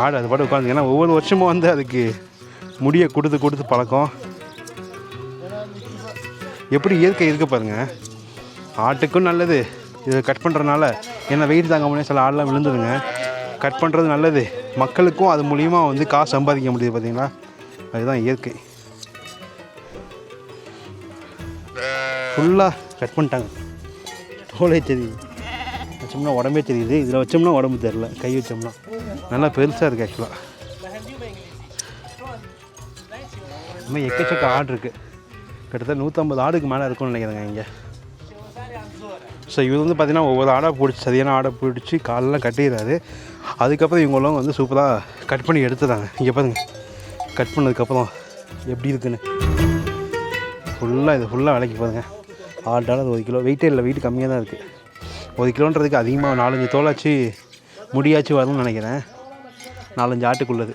ஆடு அது பாட்டு உட்காந்து. ஏன்னா ஒவ்வொரு வருஷமும் வந்து அதுக்கு முடியை கொடுத்து பழக்கம். எப்படி இயற்கை இருக்க பாருங்கள். ஆட்டுக்கும் நல்லது இதை கட் பண்ணுறதுனால. ஏன்னா வெயிட் தாங்க முடியாது, சில ஆடெலாம் விழுந்துடுங்க. கட் பண்ணுறது நல்லது, மக்களுக்கும் அது மூலிமா வந்து காசு சம்பாதிக்க முடியுது பார்த்தீங்களா. அதுதான் இயற்கை. ஃபுல்லாக கட் பண்ணிட்டாங்க. தோலே தெரியுது, வச்சோம்னா உடம்பே தெரியுது. இதில் வச்சோம்னா உடம்பு தெரில, கை வச்சோம்னா நல்லா பெருசாக இருக்குது. ஆக்சுவலாக இன்னும் எக்கச்சக்க ஆடு இருக்குது. கிட்டத்தட்ட 150 ஆடுக்கு மேலே இருக்கும்னு நினைக்கிறேங்க இங்கே. ஸோ இவர் வந்து பார்த்திங்கன்னா ஒவ்வொரு ஆடாக பிடிச்சி, சரியான ஆடை பிடிச்சி காலெலாம் கட்டிடுறாரு. அதுக்கப்புறம் இவங்களும் வந்து சூப்பராக கட் பண்ணி எடுத்துட்டாங்க. இங்கே பாருங்க, கட் பண்ணதுக்கப்புறம் எப்படி இருக்குன்னு. இது ஃபுல்லாக விலைக்கு பாருங்க. ஆடால் அது 1 கிலோ வெயிட்டே இல்லை, வெயிட் கம்மியாக தான் இருக்குது. 1 கிலோன்றதுக்கு அதிகமாக 4-5 தோலாச்சு முடியாச்சு வரும்னு நினைக்கிறேன். 4-5 ஆட்டுக்குள்ளது.